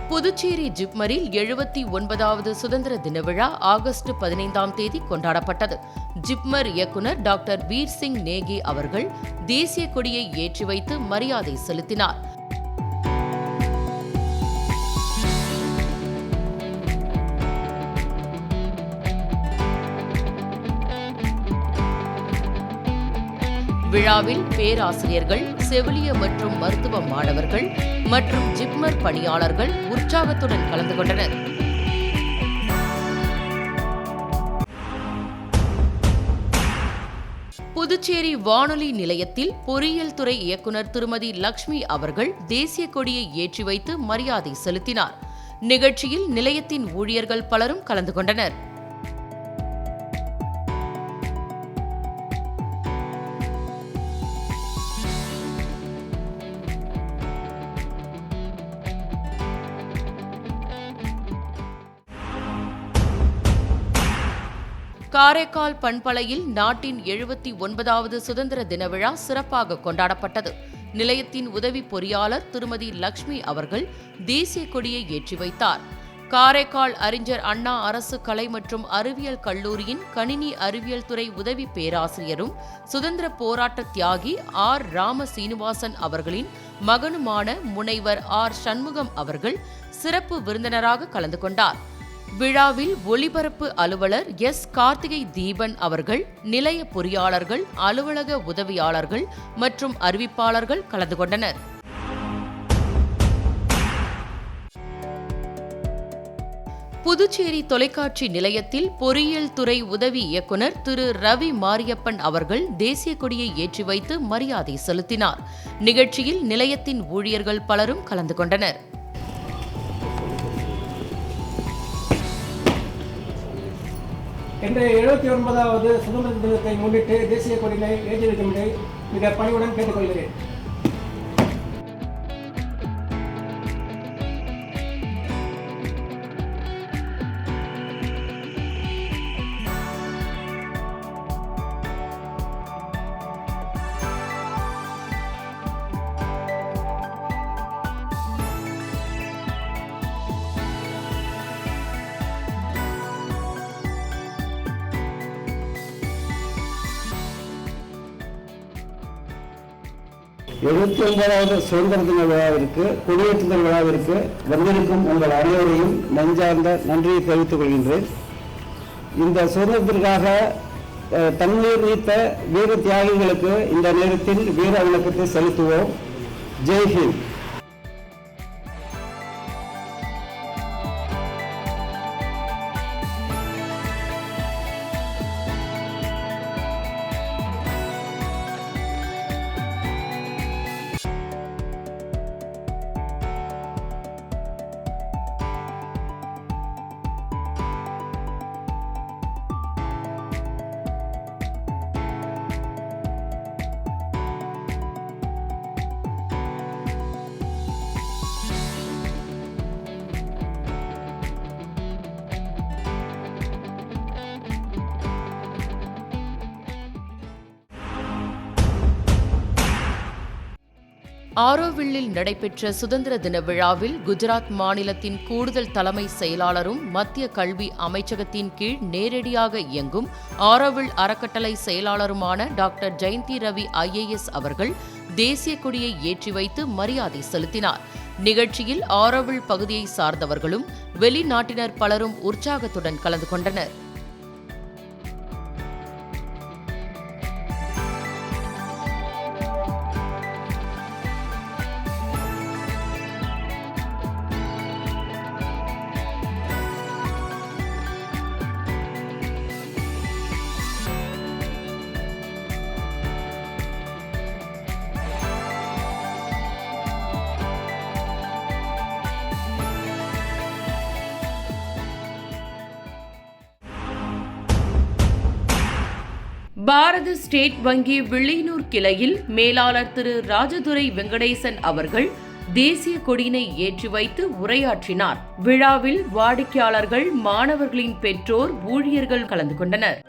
புதுச்சேரி ஜிப்மரில் 79வது சுதந்திர தின விழா ஆகஸ்ட் 15ஆம் தேதி கொண்டாடப்பட்டது. ஜிப்மர் இயக்குநர் டாக்டர் பீர் சிங் நேகி அவர்கள் தேசிய கொடியை ஏற்றி வைத்து மரியாதை செலுத்தினார். விழாவில் பேராசிரியர்கள், செவிலிய மற்றும் மருத்துவ மாணவர்கள் மற்றும் ஜிப்மர் பணியாளர்கள் உற்சாகத்துடன் கலந்து கொண்டனர். புதுச்சேரி வானொலி நிலையத்தில் பொறியியல் துறை இயக்குநர் திருமதி லக்ஷ்மி அவர்கள் தேசிய கொடியை ஏற்றி வைத்து மரியாதை செலுத்தினார். நிகழ்ச்சியில் நிலையத்தின் ஊழியர்கள் பலரும் கலந்து கொண்டனர். காரைக்கால் பண்பலையில் நாட்டின் 79வது சுதந்திர தின விழா சிறப்பாக கொண்டாடப்பட்டது. நிலையத்தின் உதவி பொறியாளர் திருமதி லக்ஷ்மி அவர்கள் தேசிய கொடியை ஏற்றி வைத்தார். காரைக்கால் அறிஞர் அண்ணா அரசு கலை மற்றும் அறிவியல் கல்லூரியின் கணினி அறிவியல் துறை உதவி பேராசிரியரும் சுதந்திர போராட்ட தியாகி ஆர். ராம சீனிவாசன் அவர்களின் மகனுமான முனைவர் ஆர். சண்முகம் அவர்கள் சிறப்பு விருந்தினராக கலந்து கொண்டார். விழாவில் ஒலிபரப்பு அலுவலர் எஸ். கார்த்திகை தீபன் அவர்கள், நிலைய பொறியாளர்கள், அலுவலக உதவியாளர்கள் மற்றும் அறிவிப்பாளர்கள் கலந்து கொண்டனர். புதுச்சேரி தொலைக்காட்சி நிலையத்தில் பொறியியல் துறை உதவி இயக்குநர் திரு ரவி மாரியப்பன் அவர்கள் தேசிய கொடியை ஏற்றி வைத்து மரியாதை செலுத்தினார். நிகழ்ச்சியில் நிலையத்தின் ஊழியர்கள் பலரும் கலந்து கொண்டனர். இன்றைய 79வது சுதந்திர தினத்தை முன்னிட்டு தேசிய கொடியை ஏற்றி வைக்கும்படி மிக பணிவுடன் கேட்டுக்கொள்கிறேன். எழுபத்தி 79வது சுதந்திர தின விழாவிற்கு, கொடியேற்றுதல் விழாவிற்கு வந்திருக்கும் உங்கள் அனைவரையும் நெஞ்சார்ந்த நன்றியை தெரிவித்துக் கொள்கின்றேன். இந்த சுதந்திரத்திற்காக தண்ணீர் நீத்த வீர தியாகிகளுக்கு இந்த நேரத்தில் வீர வணக்கத்தை செலுத்துவோம். ஜெய்ஹிந்த். ஆரோவில்லில் நடைபெற்ற சுதந்திர தின விழாவில் குஜராத் மாநிலத்தின் கூடுதல் தலைமை செயலாளரும் மத்திய கல்வி அமைச்சகத்தின் கீழ் நேரடியாக இயங்கும் ஆரோவில் அறக்கட்டளை செயலாளருமான டாக்டர் ஜெயந்தி ரவி IAS அவர்கள் தேசிய கொடியை ஏற்றி வைத்து மரியாதை செலுத்தினார். நிகழ்ச்சியில் ஆரோவில் பகுதியை சார்ந்தவர்களும் வெளிநாட்டினர் பலரும் உற்சாகத்துடன் கலந்து கொண்டனர். பாரத ஸ்டேட் வங்கி வில்லியனூர் கிளையில் மேலாளர் திரு ராஜதுரை வெங்கடேசன் அவர்கள் தேசிய கொடியினை ஏற்றி வைத்து உரையாற்றினார். விழாவில் வாடிக்கையாளர்கள், மாணவர்களின் பெற்றோர், ஊழியர்கள் கலந்து கொண்டனர்.